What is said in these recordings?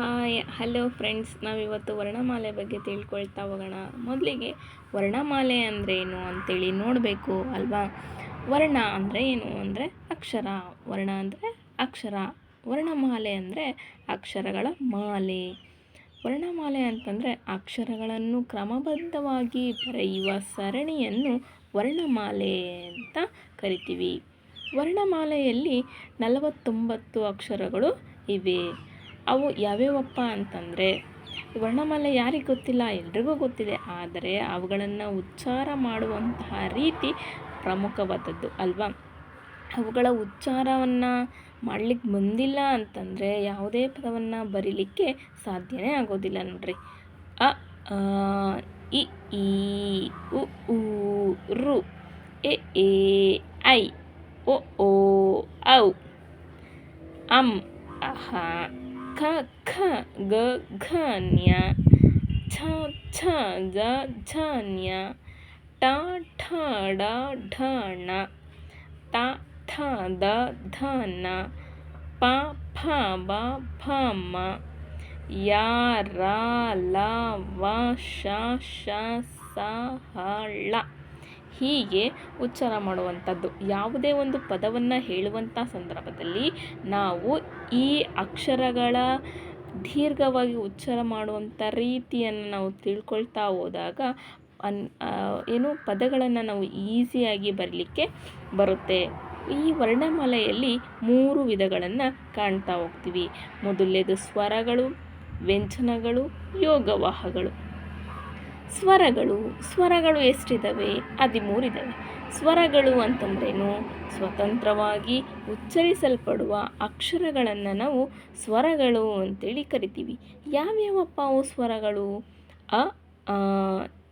Hi hello friends, ನಾವಿವತ್ತು ವರ್ಣಮಾಲೆ ಬಗ್ಗೆ ತಿಳ್ಕೊಳ್ತಾ ಹೋಗೋಣ. ಮೊದಲಿಗೆ ವರ್ಣಮಾಲೆ ಅಂದರೆ ಏನು ಅಂತೇಳಿ ನೋಡಬೇಕು ಅಲ್ವಾ. ವರ್ಣ ಅಂದರೆ ಏನು ಅಂದರೆ ಅಕ್ಷರ, ವರ್ಣ ಅಂದರೆ ಅಕ್ಷರ, ವರ್ಣಮಾಲೆ ಅಂದರೆ ಅಕ್ಷರಗಳ ಮಾಲೆ. ವರ್ಣಮಾಲೆ ಅಂತಂದರೆ ಅಕ್ಷರಗಳನ್ನು ಕ್ರಮಬದ್ಧವಾಗಿ ಬರೆಯುವ ಸರಣಿಯನ್ನು ವರ್ಣಮಾಲೆ ಅಂತ ಕರಿತೀವಿ. ವರ್ಣಮಾಲೆಯಲ್ಲಿ 49 ಅಕ್ಷರಗಳು ಇವೆ. ಅವು ಯಾವ್ಯಾವಪ್ಪ ಅಂತಂದರೆ, ವರ್ಣಮಾಲೆ ಯಾರಿಗೆ ಗೊತ್ತಿಲ್ಲ, ಎಲ್ರಿಗೂ ಗೊತ್ತಿದೆ. ಆದರೆ ಅವುಗಳನ್ನು ಉಚ್ಚಾರ ಮಾಡುವಂತಹ ರೀತಿ ಪ್ರಮುಖವಾದದ್ದು ಅಲ್ವಾ. ಅವುಗಳ ಉಚ್ಚಾರವನ್ನು ಮಾಡಲಿಕ್ಕೆ ಬಂದಿಲ್ಲ ಅಂತಂದರೆ ಯಾವುದೇ ಪದವನ್ನು ಬರೀಲಿಕ್ಕೆ ಸಾಧ್ಯನೇ ಆಗೋದಿಲ್ಲ ನೋಡ್ರಿ. ಅ ಇ ಈ ಉ ಊ ರು ಎ ಏ ಐ ಒ ಓ ಔ ಅಂ ಅಹ ಕ ಖ ಗ ಘ ನ್ಯ ಛ ಛ ಜ ಝ ನ್ಯ ಟ ಠ ಡ ಢ ಣ ತ ಥ ದ ಧ ನ ಪ ಫ ಬ ಭ ಮ ಯ ರ ಲ ವ ಶ ಶ ಸ ಹ ಳ. ಹೀಗೆ ಉಚ್ಚಾರ ಮಾಡುವಂಥದ್ದು. ಯಾವುದೇ ಒಂದು ಪದವನ್ನು ಹೇಳುವಂಥ ಸಂದರ್ಭದಲ್ಲಿ ನಾವು ಈ ಅಕ್ಷರಗಳ ದೀರ್ಘವಾಗಿ ಉಚ್ಚಾರ ಮಾಡುವಂಥ ರೀತಿಯನ್ನು ನಾವು ತಿಳ್ಕೊಳ್ತಾ ಹೋದಾಗ ಪದಗಳನ್ನು ನಾವು ಈಸಿಯಾಗಿ ಬರಲಿಕ್ಕೆ ಬರುತ್ತೆ. ಈ ವರ್ಣಮಾಲೆಯಲ್ಲಿ 3 ವಿಧಗಳನ್ನು ಕಾಣ್ತಾ ಹೋಗ್ತೀವಿ. ಮೊದಲನೇದು ಸ್ವರಗಳು, ವ್ಯಂಜನಗಳು, ಯೋಗವಾಹಗಳು. ಸ್ವರಗಳು ಎಷ್ಟಿದ್ದಾವೆ? 13 ಇದ್ದಾವೆ. ಸ್ವರಗಳು ಅಂತಂದ್ರೇನು? ಸ್ವತಂತ್ರವಾಗಿ ಉಚ್ಚರಿಸಲ್ಪಡುವ ಅಕ್ಷರಗಳನ್ನು ನಾವು ಸ್ವರಗಳು ಅಂತೇಳಿ ಕರಿತೀವಿ. ಯಾವ್ಯಾವಪ್ಪ ಅವು ಸ್ವರಗಳು? ಅ ಆ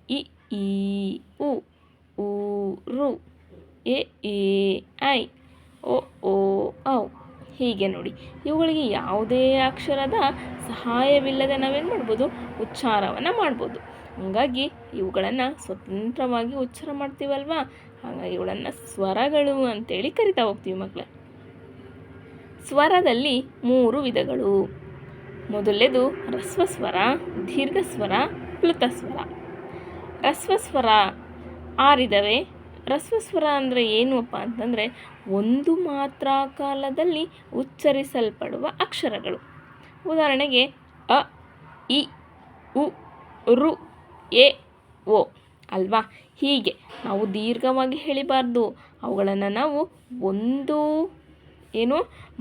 ಇ ಈ ಉ ಊ ರು ಎ ಏ ಐ ಒ ಓ ಔ. ಹೀಗೆ ನೋಡಿ, ಇವುಗಳಿಗೆ ಯಾವುದೇ ಅಕ್ಷರದ ಸಹಾಯವಿಲ್ಲದೆ ನಾವೇನು ಮಾಡ್ಬೋದು? ಉಚ್ಚಾರವನ್ನು ಮಾಡ್ಬೋದು. ಹಾಗಾಗಿ ಇವುಗಳನ್ನು ಸ್ವತಂತ್ರವಾಗಿ ಉಚ್ಚಾರ ಮಾಡ್ತೀವಲ್ವಾ, ಹಾಗಾಗಿ ಇವುಗಳನ್ನು ಸ್ವರಗಳು ಅಂತೇಳಿ ಕರಿತಾ ಹೋಗ್ತೀವಿ ಮಕ್ಕಳೇ. ಸ್ವರದಲ್ಲಿ 3 ವಿಧಗಳು. ಮೊದಲನೇದು ರಸ್ವಸ್ವರ, ದೀರ್ಘಸ್ವರ, ಪ್ಲುತಸ್ವರ. ರಸ್ವಸ್ವರ 6 ಇದ್ದಾವೆ. ರಸ್ವಸ್ವರ ಅಂದರೆ ಏನಪ್ಪ ಅಂತಂದರೆ ಒಂದು ಮಾತ್ರ ಕಾಲದಲ್ಲಿ ಉಚ್ಚರಿಸಲ್ಪಡುವ ಅಕ್ಷರಗಳು. ಉದಾಹರಣೆಗೆ ಅ ಇ ಉ ರು ಎ ಓ ಅಲ್ವಾ. ಹೀಗೆ ನಾವು ದೀರ್ಘವಾಗಿ ಹೇಳಿಬಾರ್ದು. ಅವುಗಳನ್ನು ನಾವು ಒಂದು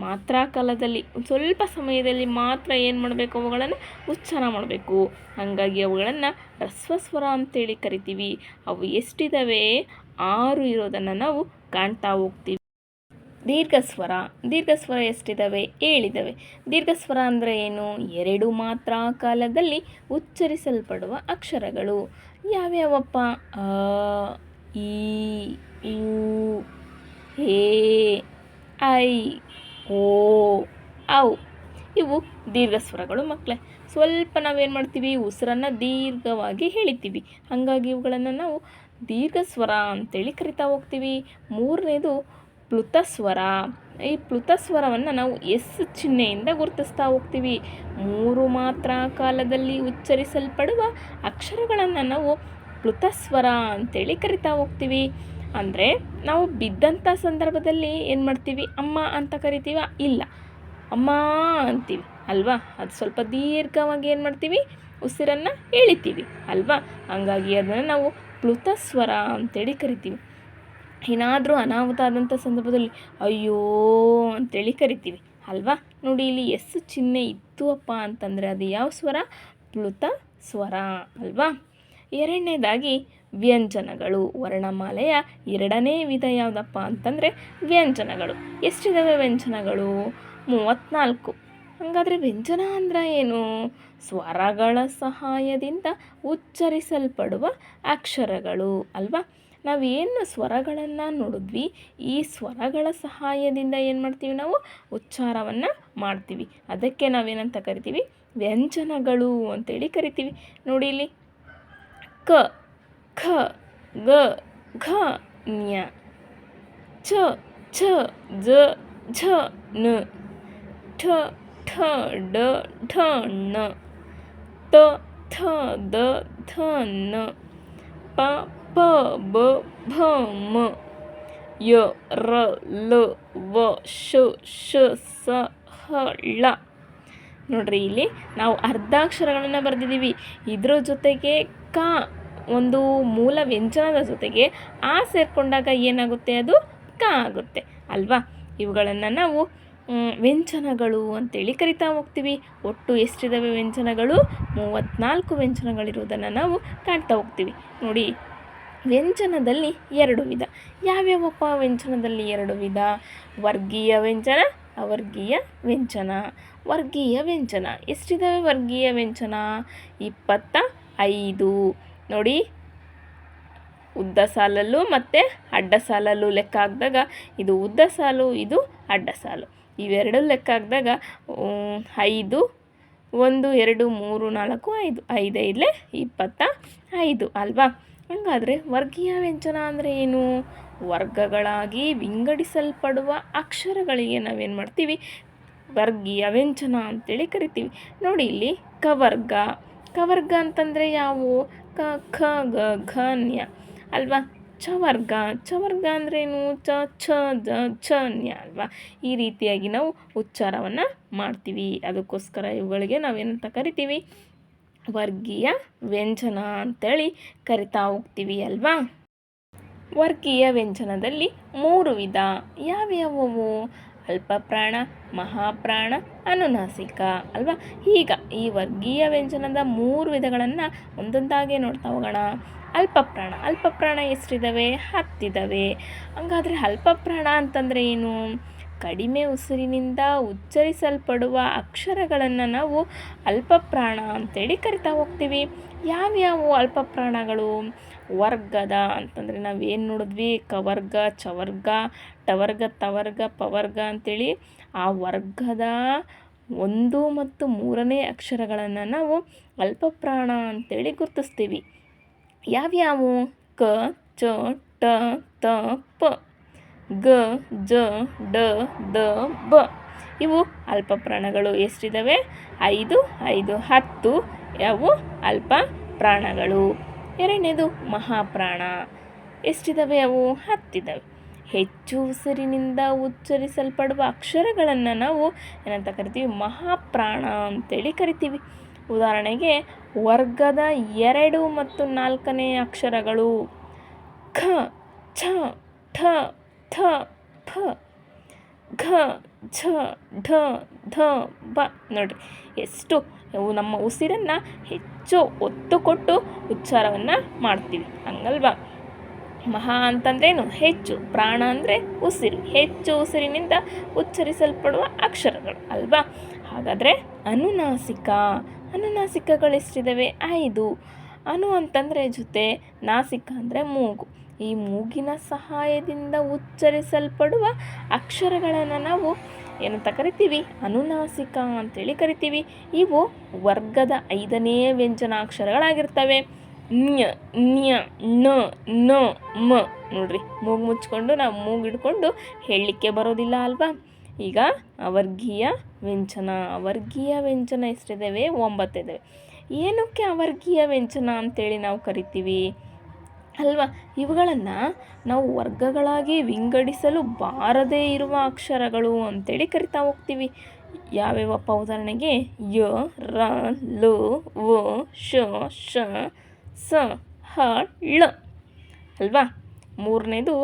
ಮಾತ್ರ ಕಾಲದಲ್ಲಿ ಸ್ವಲ್ಪ ಸಮಯದಲ್ಲಿ ಮಾತ್ರ ಏನು ಮಾಡಬೇಕು? ಅವುಗಳನ್ನು ಉಚ್ಚಾರ ಮಾಡಬೇಕು. ಹಾಗಾಗಿ ಅವುಗಳನ್ನು ರಸ್ವಸ್ವರ ಅಂತೇಳಿ ಕರಿತೀವಿ. ಅವು ಎಷ್ಟಿದ್ದಾವೆ? 6 ಇರೋದನ್ನು ನಾವು ಕಾಣ್ತಾ ಹೋಗ್ತೀವಿ. ದೀರ್ಘಸ್ವರ ಎಷ್ಟಿದ್ದಾವೆ? 7 ಇದ್ದಾವೆ. ದೀರ್ಘಸ್ವರ ಅಂದರೆ ಏನು? 2 ಮಾತ್ರ ಕಾಲದಲ್ಲಿ ಉಚ್ಚರಿಸಲ್ಪಡುವ ಅಕ್ಷರಗಳು. ಯಾವ್ಯಾವಪ್ಪ? ಅ ಈ ಯು ಏ ಐ ಓ ಔ. ಇವು ದೀರ್ಘಸ್ವರಗಳು ಮಕ್ಕಳೇ. ಸ್ವಲ್ಪ ನಾವೇನು ಮಾಡ್ತೀವಿ? ಉಸಿರನ್ನು ದೀರ್ಘವಾಗಿ ಹೇಳಿತೀವಿ. ಹಾಗಾಗಿ ಇವುಗಳನ್ನು ನಾವು ದೀರ್ಘಸ್ವರ ಅಂತೇಳಿ ಕರಿತಾ ಹೋಗ್ತೀವಿ. 3ನೇದು ಪ್ಲುತಸ್ವರ. ಈ ಪ್ಲುತಸ್ವರವನ್ನು ನಾವು ಎಸ್ ಚಿಹ್ನೆಯಿಂದ ಗುರುತಿಸ್ತಾ ಹೋಗ್ತೀವಿ. 3 ಮಾತ್ರ ಕಾಲದಲ್ಲಿ ಉಚ್ಚರಿಸಲ್ಪಡುವ ಅಕ್ಷರಗಳನ್ನು ನಾವು ಪ್ಲುತಸ್ವರ ಅಂತೇಳಿ ಕರಿತಾ ಹೋಗ್ತೀವಿ. ಅಂದರೆ ನಾವು ಬಿದ್ದಂಥ ಸಂದರ್ಭದಲ್ಲಿ ಏನು ಮಾಡ್ತೀವಿ? ಅಮ್ಮ ಅಂತ ಕರಿತೀವ? ಇಲ್ಲ, ಅಮ್ಮ ಅಂತೀವಿ ಅಲ್ವಾ. ಅದು ಸ್ವಲ್ಪ ದೀರ್ಘವಾಗಿ ಏನು ಮಾಡ್ತೀವಿ? ಉಸಿರನ್ನು ಎಳಿತೀವಿ ಅಲ್ವಾ. ಹಾಗಾಗಿ ಅದನ್ನು ನಾವು ಪ್ಲುತಸ್ವರ ಅಂತೇಳಿ ಕರಿತೀವಿ. ಏನಾದರೂ ಅನಾಹುತ ಆದಂಥ ಸಂದರ್ಭದಲ್ಲಿ ಅಯ್ಯೋ ಅಂತೇಳಿ ಕರಿತೀವಿ ಅಲ್ವಾ. ನೋಡಿ, ಇಲ್ಲಿ ಎಸ್ ಚಿಹ್ನೆ ಇತ್ತು ಅಪ್ಪ ಅಂತಂದರೆ ಅದು ಯಾವ ಸ್ವರ? ಪ್ಲುತ ಸ್ವರ ಅಲ್ವಾ. 2ನೇದಾಗಿ ವ್ಯಂಜನಗಳು. ವರ್ಣಮಾಲೆಯ 2ನೇ ವಿಧ ಯಾವುದಪ್ಪ ಅಂತಂದರೆ ವ್ಯಂಜನಗಳು. ಎಷ್ಟಿದ್ದಾವೆ ವ್ಯಂಜನಗಳು? 34. ಹಾಗಾದರೆ ವ್ಯಂಜನ ಅಂದರೆ ಏನು? ಸ್ವರಗಳ ಸಹಾಯದಿಂದ ಉಚ್ಚರಿಸಲ್ಪಡುವ ಅಕ್ಷರಗಳು ಅಲ್ವಾ. ನಾವೇನು ಸ್ವರಗಳನ್ನು ನೋಡಿದ್ವಿ, ಈ ಸ್ವರಗಳ ಸಹಾಯದಿಂದ ಏನು ಮಾಡ್ತೀವಿ? ನಾವು ಉಚ್ಚಾರವನ್ನು ಮಾಡ್ತೀವಿ. ಅದಕ್ಕೆ ನಾವೇನಂತ ಕರಿತೀವಿ? ವ್ಯಂಜನಗಳು ಅಂತೇಳಿ ಕರಿತೀವಿ. ನೋಡಿ ಇಲ್ಲಿ ಕ ಖ ಗ ಘ ನ್ಯ ಛ ಛ ಜ ಝ ನ ಠ ಠ ಡ ಢ ಣ ತ ಥ ದ ಧ ನ ಪ ಪ ಬ ಭ ಮ ಯ ರ ಲ ವ ಶ ಶ ಸ ಹ ಳ. ನೋಡ್ರಿ, ಇಲ್ಲಿ ನಾವು ಅರ್ಧಾಕ್ಷರಗಳನ್ನು ಬರೆದಿದ್ದೀವಿ. ಇದ್ರ ಜೊತೆಗೆ ಕ ಒಂದು ಮೂಲ ವ್ಯಂಜನದ ಜೊತೆಗೆ ಆ ಸೇರಿಕೊಂಡಾಗ ಏನಾಗುತ್ತೆ, ಅದು ಕ ಆಗುತ್ತೆ ಅಲ್ವಾ. ಇವುಗಳನ್ನು ನಾವು ವ್ಯಂಜನಗಳು ಅಂತೇಳಿ ಕರಿತಾ ಹೋಗ್ತೀವಿ. ಒಟ್ಟು ಎಷ್ಟಿದ್ದಾವೆ ವ್ಯಂಜನಗಳು? 34 ವ್ಯಂಜನಗಳಿರುವುದನ್ನು ನಾವು ಕಾಣ್ತಾ ಹೋಗ್ತೀವಿ. ನೋಡಿ, ವ್ಯಂಜನದಲ್ಲಿ 2 ವಿಧ. ಯಾವ್ಯಾವಪ್ಪ ವ್ಯಂಜನದಲ್ಲಿ 2 ವಿಧ? ವರ್ಗೀಯ ವ್ಯಂಜನ, ಅವರ್ಗೀಯ ವ್ಯಂಜನ. ವರ್ಗೀಯ ವ್ಯಂಜನ ಎಷ್ಟಿದ್ದಾವೆ? ವರ್ಗೀಯ ವ್ಯಂಜನ 25. ನೋಡಿ, ಉದ್ದ ಸಾಲಲ್ಲೂ ಮತ್ತು ಅಡ್ಡ ಸಾಲಲ್ಲೂ ಲೆಕ್ಕ ಹಾಕಿದಾಗ ಇದು ಉದ್ದ ಸಾಲು, ಇದು ಅಡ್ಡ ಸಾಲು. ಇವೆರಡು ಲೆಕ್ಕ ಹಾಕಿದಾಗ 5, 1, 2, 3, 4, 5, 5 5 25 ಅಲ್ವಾ. ಹಾಗಾದರೆ ವರ್ಗೀಯ ವ್ಯಂಜನ ಅಂದರೆ ಏನು? ವರ್ಗಗಳಾಗಿ ವಿಂಗಡಿಸಲ್ಪಡುವ ಅಕ್ಷರಗಳಿಗೆ ನಾವೇನು ಮಾಡ್ತೀವಿ? ವರ್ಗೀಯ ವ್ಯಂಜನ ಅಂತೇಳಿ ಕರಿತೀವಿ. ನೋಡಿ, ಇಲ್ಲಿ ಕವರ್ಗ. ಕವರ್ಗ ಅಂತಂದರೆ ಯಾವುವು? ಕ ಖ ಗ ಘ ನ್ಯ ಅಲ್ವಾ. ಚವರ್ಗ. ಚವರ್ಗ ಅಂದ್ರೇನು? ಚ ಛ ದ ಛ ನ್ಯ ಅಲ್ವಾ. ಈ ರೀತಿಯಾಗಿ ನಾವು ಉಚ್ಚಾರವನ್ನು ಮಾಡ್ತೀವಿ. ಅದಕ್ಕೋಸ್ಕರ ಇವುಗಳಿಗೆ ನಾವೇನಂತ ಕರಿತೀವಿ? ವರ್ಗೀಯ ವ್ಯಂಜನ ಅಂತೇಳಿ ಕರಿತಾ ಹೋಗ್ತೀವಿ ಅಲ್ವಾ. ವರ್ಗೀಯ ವ್ಯಂಜನದಲ್ಲಿ 3 ವಿಧ. ಯಾವ್ಯಾವವು? ಅಲ್ಪಪ್ರಾಣ, ಮಹಾಪ್ರಾಣ, ಅನುನಾಸಿಕ ಅಲ್ವಾ. ಈಗ ಈ ವರ್ಗೀಯ ವ್ಯಂಜನದ 3 ವಿಧಗಳನ್ನು ಒಂದೊಂದಾಗೆ ನೋಡ್ತಾ ಹೋಗೋಣ. ಅಲ್ಪಪ್ರಾಣ. ಅಲ್ಪಪ್ರಾಣ ಎಷ್ಟಿದ್ದಾವೆ? 10 ಇದ್ದಾವೆ. ಹಾಗಾದರೆ ಅಲ್ಪಪ್ರಾಣ ಅಂತಂದರೆ ಏನು? ಕಡಿಮೆ ಉಸಿರಿನಿಂದ ಉಚ್ಚರಿಸಲ್ಪಡುವ ಅಕ್ಷರಗಳನ್ನು ನಾವು ಅಲ್ಪಪ್ರಾಣ ಅಂತೇಳಿ ಕರಿತಾ ಹೋಗ್ತೀವಿ. ಯಾವ್ಯಾವು ಅಲ್ಪಪ್ರಾಣಗಳು? ವರ್ಗದ ಅಂತಂದರೆ ನಾವೇನು ನೋಡಿದ್ವಿ? ಕವರ್ಗ, ಚವರ್ಗ, ಟವರ್ಗ, ತವರ್ಗ, ಪವರ್ಗ ಅಂತೇಳಿ ಆ ವರ್ಗದ 1 ಮತ್ತು 3ನೇ ಅಕ್ಷರಗಳನ್ನು ನಾವು ಅಲ್ಪಪ್ರಾಣ ಅಂತೇಳಿ ಗುರುತಿಸ್ತೀವಿ. ಯಾವ್ಯಾವು? ಕ, ಚ, ಟ, ತ, ಪ, ಗ, ಜ, ಡ, ದ, ಬ. ಇವು ಅಲ್ಪಪ್ರಾಣಗಳು. ಎಷ್ಟಿದ್ದಾವೆ? 5 5 10 ಯಾವು ಅಲ್ಪ ಪ್ರಾಣಗಳು. ಎರಡನೇದು ಮಹಾಪ್ರಾಣ. ಎಷ್ಟಿದ್ದಾವೆ ಅವು? 10 ಇದ್ದಾವೆ. ಹೆಚ್ಚು ಉಸಿರಿನಿಂದ ಉಚ್ಚರಿಸಲ್ಪಡುವ ಅಕ್ಷರಗಳನ್ನು ನಾವು ಏನಂತ ಕರಿತೀವಿ? ಮಹಾಪ್ರಾಣ ಅಂತೇಳಿ ಕರಿತೀವಿ. ಉದಾಹರಣೆಗೆ ವರ್ಗದ 2 ಮತ್ತು 4ನೇ ಅಕ್ಷರಗಳು ಖ, ಛ, ಠ, ಥ, ಫ, ಘ, ಝ, ಢ, ಧ, ಬ. ನೋಡ್ರಿ, ಎಷ್ಟು ನಾವು ನಮ್ಮ ಉಸಿರನ್ನು ಹೆಚ್ಚು ಒತ್ತು ಕೊಟ್ಟು ಉಚ್ಚಾರವನ್ನು ಮಾಡ್ತೀವಿ, ಹಂಗಲ್ವಾ. ಮಹಾ ಅಂತಂದ್ರೇನು? ಹೆಚ್ಚು. ಪ್ರಾಣ ಅಂದರೆ ಉಸಿರು. ಹೆಚ್ಚು ಉಸಿರಿನಿಂದ ಉಚ್ಚರಿಸಲ್ಪಡುವ ಅಕ್ಷರಗಳು ಅಲ್ವಾ. ಹಾಗಾದರೆ ಅನುನಾಸಿಕ. ಅನುನಾಸಿಕಗಳೆಷ್ಟಿದ್ದಾವೆ? 5. ಅನು ಅಂತಂದರೆ ಜೊತೆ, ನಾಸಿಕ ಅಂದರೆ ಮೂಗು. ಈ ಮೂಗಿನ ಸಹಾಯದಿಂದ ಉಚ್ಚರಿಸಲ್ಪಡುವ ಅಕ್ಷರಗಳನ್ನು ನಾವು ಏನಂತ ಕರಿತೀವಿ? ಅನುನಾಸಿಕ ಅಂತೇಳಿ ಕರಿತೀವಿ. ಇವು ವರ್ಗದ 5ನೇ ವ್ಯಂಜನಾಕ್ಷರಗಳಾಗಿರ್ತವೆ. ನ್ಯ, ನ್ಯ, ನ, ನ, ಮ. ನೋಡ್ರಿ, ಮೂಗು ಮುಚ್ಕೊಂಡು ನಾವು ಮೂಗು ಹಿಡ್ಕೊಂಡು ಹೇಳಲಿಕ್ಕೆ ಬರೋದಿಲ್ಲ ಅಲ್ವಾ. ಈಗ ಅವರ್ಗೀಯ ವ್ಯಂಜನ. ಅವರ್ಗೀಯ ವ್ಯಂಜನ ಎಷ್ಟಿದ್ದಾವೆ? 9 ಇದ್ದಾವೆ. ಏನಕ್ಕೆ ಅವರ್ಗೀಯ ವ್ಯಂಜನ ಅಂತೇಳಿ ನಾವು ಕರಿತೀವಿ ಅಲ್ವಾ. ಇವುಗಳನ್ನು ನಾವು ವರ್ಗಗಳಾಗಿ ವಿಂಗಡಿಸಲು ಬಾರದೇ ಇರುವ ಅಕ್ಷರಗಳು ಅಂತೇಳಿ ಕರಿತಾ ಹೋಗ್ತೀವಿ. ಯಾವ್ಯಾವಪ್ಪ? ಉದಾಹರಣೆಗೆ ಯ, ರ, ಲ, ವ, ಶ, ಶ, ಸ, ಹ, ಳ ಅಲ್ವಾ. 3ನೇದು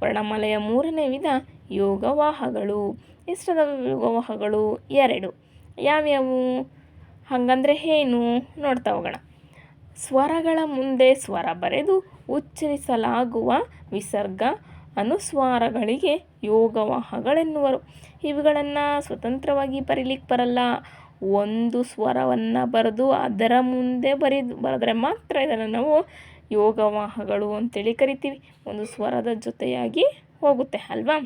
ವರ್ಣಮಾಲೆಯ 3ನೇ ವಿಧ ಯೋಗವಾಹಗಳು. ಎಷ್ಟದಾವೆ ಯೋಗವಾಹಗಳು? 2. ಯಾವ್ಯಾವು? ಹಾಗಂದರೆ ಏನು? ನೋಡ್ತಾ ಹೋಗೋಣ. ಸ್ವರಗಳ ಮುಂದೆ ಸ್ವರ ಬರೆದು ಉಚ್ಚರಿಸಲಾಗುವ ವಿಸರ್ಗ ಅನುಸ್ವಾರಗಳಿಗೆ ಯೋಗವಾಹಗಳೆನ್ನುವರು. ಇವುಗಳನ್ನು ಸ್ವತಂತ್ರವಾಗಿ ಬರೀಲಿಕ್ಕೆ ಬರಲ್ಲ. ಒಂದು ಸ್ವರವನ್ನು ಬರೆದು ಅದರ ಮುಂದೆ ಬರೆದ್ರೆ ಮಾತ್ರ ಇದನ್ನು ನಾವು ಯೋಗವಾಹಗಳು ಅಂತೇಳಿ ಕರಿತೀವಿ. ಒಂದು ಸ್ವರದ ಜೊತೆಯಾಗಿ ಹೋಗುತ್ತೆ ಅಲ್ವಾ.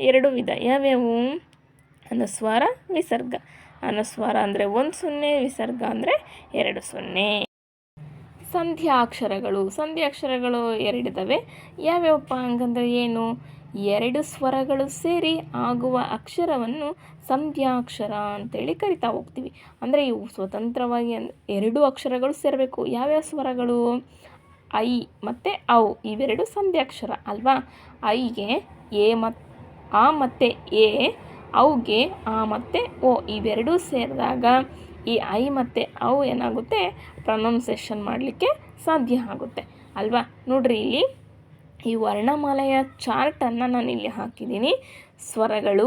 2 ವಿಧ. ಯಾವ್ಯಾವು? ಅನುಸ್ವಾರ, ವಿಸರ್ಗ. ಅನುಸ್ವಾರ ಅಂದರೆ 1 0, ವಿಸರ್ಗ ಅಂದರೆ 2 0. ಸಂಧ್ಯಾಕ್ಷರಗಳು. ಸಂಧ್ಯಾಕ್ಷರಗಳು 2 ಇದ್ದಾವೆ. ಯಾವ್ಯಾವಪ್ಪ ಹಂಗಂದ್ರೆ ಏನು? ಎರಡು ಸ್ವರಗಳು ಸೇರಿ ಆಗುವ ಅಕ್ಷರವನ್ನು ಸಂಧ್ಯಾಕ್ಷರ ಅಂತೇಳಿ ಕರಿತಾ ಹೋಗ್ತೀವಿ. ಅಂದರೆ ಇವು ಸ್ವತಂತ್ರವಾಗಿ ಎರಡು ಅಕ್ಷರಗಳು ಸೇರಬೇಕು. ಯಾವ್ಯಾವ ಸ್ವರಗಳು? ಐ ಮತ್ತು ಔ ಇವೆರಡು ಸಂಧ್ಯಾಕ್ಷರ ಅಲ್ವಾ. ಐಗೆ ಎ ಮತ್ತು ಆ ಮತ್ತು ಎ, ಔಗೆ ಆ ಮತ್ತು ಓ ಇವೆರಡೂ ಸೇರಿದಾಗ ಈ ಐ ಮತ್ತು ಔ ಏನಾಗುತ್ತೆ, ಪ್ರೊನೌನ್ಸೇಷನ್ ಮಾಡಲಿಕ್ಕೆ ಸಾಧ್ಯ ಆಗುತ್ತೆ ಅಲ್ವಾ. ನೋಡ್ರಿ ಇಲ್ಲಿ ಈ ವರ್ಣಮಾಲೆಯ ಚಾರ್ಟನ್ನು ನಾನಿಲ್ಲಿ ಹಾಕಿದ್ದೀನಿ. ಸ್ವರಗಳು,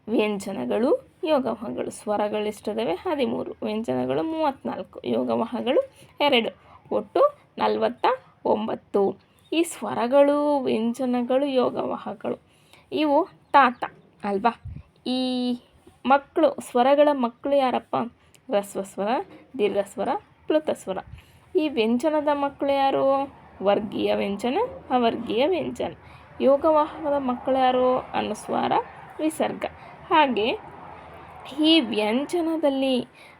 ವ್ಯಂಜನಗಳು, ಯೋಗವಾಹಗಳು. ಸ್ವರಗಳು ಎಷ್ಟಿದಾವೆ? 13. ವ್ಯಂಜನಗಳು 34, ಯೋಗವಾಹಗಳು 2, ಒಟ್ಟು 49. ಈ ಸ್ವರಗಳು, ವ್ಯಂಜನಗಳು, ಯೋಗವಾಹಗಳು ಇವು ತಾತ ಅಲ್ವಾ. ಈ ಮಕ್ಕಳು, ಸ್ವರಗಳ ಮಕ್ಕಳು ಯಾರಪ್ಪ? ಹ್ರಸ್ವಸ್ವರ, ದೀರ್ಘಸ್ವರ, ಪ್ಲುತಸ್ವರ. ಈ ವ್ಯಂಜನದ ಮಕ್ಕಳು ಯಾರು? ವರ್ಗೀಯ ವ್ಯಂಜನ, ಅವರ್ಗೀಯ ವ್ಯಂಜನ. ಯೋಗವಾಹದ ಮಕ್ಕಳು ಯಾರು? ಅನುಸ್ವಾರ, ವಿಸರ್ಗ. ಹಾಗೆ ಈ ವ್ಯಂಜನದಲ್ಲಿ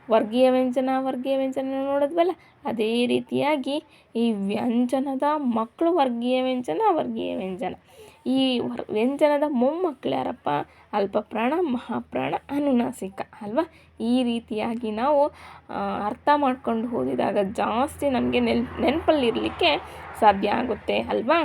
ವರ್ಗೀಯ ವ್ಯಂಜನ, ಅವರ್ಗೀಯ ವ್ಯಂಜನ ನೋಡಿದ್ವಲ್ಲ, ಅದೇ ರೀತಿಯಾಗಿ ಈ ವ್ಯಂಜನದ ಮಕ್ಕಳು ವರ್ಗೀಯ ವ್ಯಂಜನ, ಅವರ್ಗೀಯ ವ್ಯಂಜನ. ಈ ವ್ಯಂಜನದ ಮೊಮ್ಮಕ್ಕಳು ಯಾರಪ್ಪ? ಅಲ್ಪಪ್ರಾಣ, ಮಹಾಪ್ರಾಣ, ಅನುನಾಸಿಕ ಅಲ್ವಾ. ಈ ರೀತಿಯಾಗಿ ನಾವು ಅರ್ಥ ಮಾಡ್ಕೊಂಡು ಓದಿದಾಗ ಜಾಸ್ತಿ ನಮಗೆ ನೆನಪಲ್ಲಿರಲಿಕ್ಕೆ ಸಾಧ್ಯ ಆಗುತ್ತೆ ಅಲ್ವಾ.